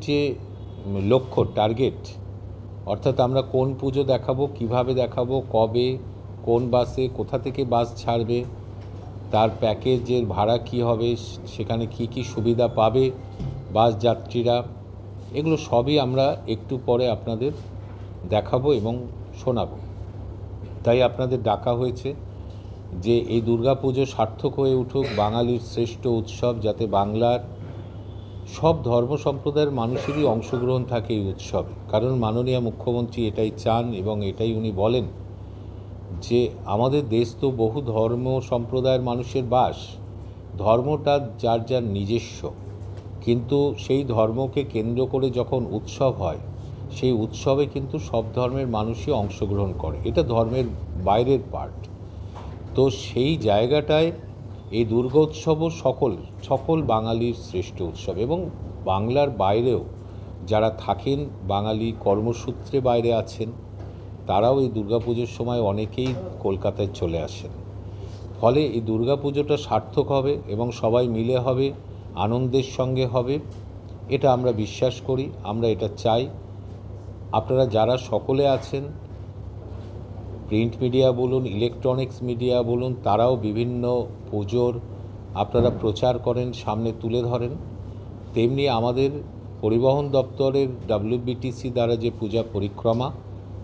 যে লক্ষ্য টার্গেট, অর্থাৎ আমরা কোন পুজো দেখাবো, কিভাবে দেখাবো, কবে, কোন বাসে, কোথা থেকে বাস ছাড়বে, তার প্যাকেজের ভাড়া কি হবে, সেখানে কি কি সুবিধা পাবে বাস যাত্রীরা, এগুলো সবই আমরা একটু পরে আপনাদের দেখাবো এবং শোনাবো। তাই আপনাদের ডাকা হয়েছে যে এই দুর্গাপুজো সার্থক হয়ে উঠুক, বাঙালির শ্রেষ্ঠ উৎসব, যাতে বাংলার সব ধর্ম সম্প্রদায়ের মানুষেরই অংশগ্রহণ থাকে এই উৎসবে। কারণ মাননীয় মুখ্যমন্ত্রী এটাই চান এবং এটাই উনি বলেন যে আমাদের দেশ তো বহু ধর্ম সম্প্রদায়ের মানুষের বাস, ধর্মটা যার যার নিজস্ব, কিন্তু সেই ধর্মকে কেন্দ্র করে যখন উৎসব হয় সেই উৎসবে কিন্তু সব ধর্মের মানুষই অংশগ্রহণ করে, এটা ধর্মের বাইরের পার্ট। তো সেই জায়গাটায় এই দুর্গোৎসবও সকল বাঙালির শ্রেষ্ঠ উৎসব। এবং বাংলার বাইরেও যারা থাকেন, বাঙালি কর্মসূত্রে বাইরে আছেন, তারাও এই দুর্গাপুজোর সময় অনেকেই কলকাতায় চলে আসেন। ফলে এই দুর্গাপুজোটা সার্থক হবে এবং সবাই মিলে হবে, আনন্দের সঙ্গে হবে, এটা আমরা বিশ্বাস করি, আমরা এটা চাই। আপনারা যারা সকলে আছেন, প্রিন্ট মিডিয়া বলুন, ইলেকট্রনিক্স মিডিয়া বলুন, তারাও বিভিন্ন পুজোর আপনারা প্রচার করেন, সামনে তুলে ধরেন। তেমনি আমাদের পরিবহন দপ্তরের WBTC দ্বারা যে পূজা পরিক্রমা,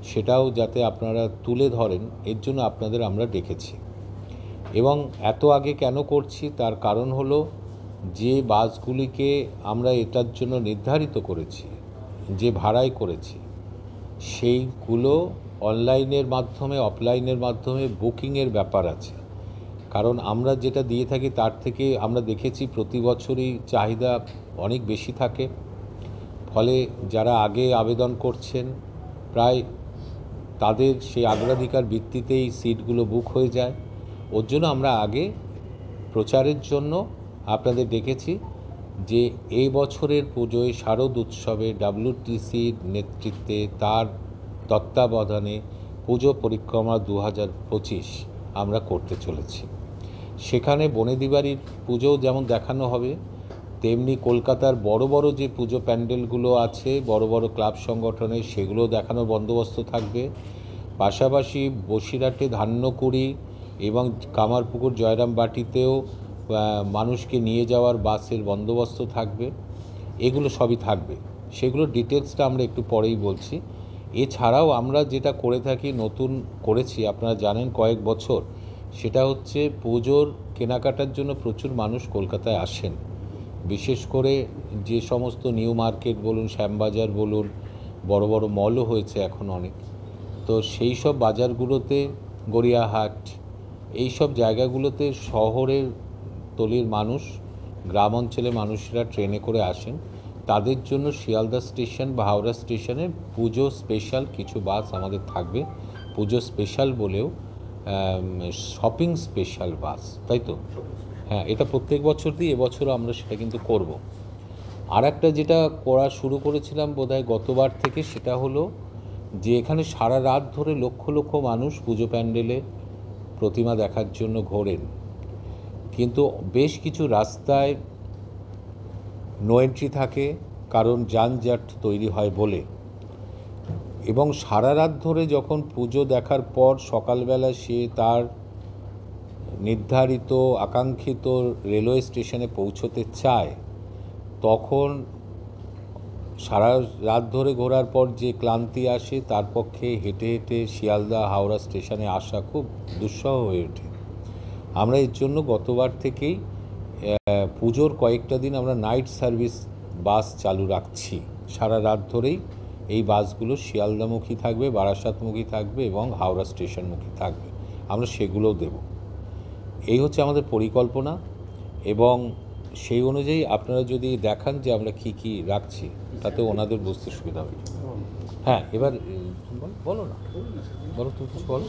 সেটাও যাতে আপনারা তুলে ধরেন, এর জন্য আপনাদের আমরা ডেকেছি। এবং এত আগে কেন করছি, তার কারণ হলো যে বাসগুলিকে আমরা এটার জন্য নির্ধারিত করেছি, যে ভাড়ায় করেছি, সেইগুলো অনলাইনের মাধ্যমে, অফলাইনের মাধ্যমে বুকিংয়ের ব্যাপার আছে। কারণ আমরা যেটা দিয়ে থাকি তার থেকে আমরা দেখেছি প্রতি বছরই চাহিদা অনেক বেশি থাকে। ফলে যারা আগে আবেদন করছেন প্রায় তাদের সেই অগ্রাধিকার ভিত্তিতেই সিটগুলো বুক হয়ে যায়। ওর জন্য আমরা আগে প্রচারের জন্য আপনাদের ডেকেছি যে এই বছরের পুজোয় শারদ উৎসবে WTCর নেতৃত্বে, তার তত্ত্বাবধানে পুজো পরিক্রমা 2025 আমরা করতে চলেছি। সেখানে বনেদি বাড়ির পুজোও যেমন দেখানো হবে, তেমনি কলকাতার বড় বড় যে পুজো প্যান্ডেলগুলো আছে বড় বড় ক্লাব সংগঠনের, সেগুলো দেখানোর বন্দোবস্ত থাকবে। পাশাপাশি বসিরহাটে ধান্যকুড়ি এবং কামারপুকুর জয়রামবাটিতেও মানুষকে নিয়ে যাওয়ার বাসের বন্দোবস্ত থাকবে। এগুলো সবই থাকবে, সেগুলো ডিটেলসটা আমরা একটু পরেই বলছি। এছাড়াও আমরা যেটা করে থাকি, নতুন করেছি আপনারা জানেন কয়েক বছর, সেটা হচ্ছে পুজোর কেনাকাটার জন্য প্রচুর মানুষ কলকাতায় আসেন। বিশেষ করে যে সমস্ত নিউ মার্কেট বলুন, শ্যামবাজার বলুন, বড় বড় মলও হয়েছে এখন অনেক, তো সেই সব বাজারগুলোতে, গড়িয়াহাট, এই সব জায়গাগুলোতে শহরের তলির মানুষ, গ্রাম অঞ্চলে মানুষরা ট্রেনে করে আসেন। তাদের জন্য শিয়ালদা স্টেশন বা হাওড়া স্টেশনে পুজো স্পেশাল কিছু বাস আমাদের থাকবে। পুজো স্পেশাল বলেও শপিং স্পেশাল বাস, তাই তো? হ্যাঁ, এটা প্রত্যেক বছর দিই, এবছরও আমরা সেটা কিন্তু করব। আর একটা যেটা করা শুরু করেছিলাম বোধহয় গতবার থেকে, সেটা হলো যে এখানে সারা রাত ধরে লক্ষ লক্ষ মানুষ পুজো প্যান্ডেলে প্রতিমা দেখার জন্য ঘোরেন, কিন্তু বেশ কিছু রাস্তায় নো এন্ট্রি থাকে, কারণ যানজট তৈরি হয় বলে। এবং সারা রাত ধরে যখন পুজো দেখার পর সকালবেলা সে তার নির্ধারিত আকাঙ্ক্ষিত রেলওয়ে স্টেশনে পৌঁছতে চায়, তখন সারা রাত ধরে ঘোরার পর যে ক্লান্তি আসে, তার পক্ষে হেঁটে হেঁটে শিয়ালদা হাওড়া স্টেশনে আসা খুব দুঃসহ হয়ে ওঠে। আমরা এর জন্য গতবার থেকেই পুজোর কয়েকটা দিন আমরা নাইট সার্ভিস বাস চালু রাখছি। সারা রাত ধরেই এই বাসগুলো শিয়ালদামুখী থাকবে, বারাসাতমুখী থাকবে এবং হাওড়া স্টেশনমুখী থাকবে, আমরা সেগুলোও দেব। এই হচ্ছে আমাদের পরিকল্পনা। এবং সেই অনুযায়ী আপনারা যদি দেখান যে আমরা কি কি রাখছি, তাতে ওনাদের বুঝতে সুবিধা হবে। হ্যাঁ, এবার বলো না, বলো, তুমি কিছু বলো।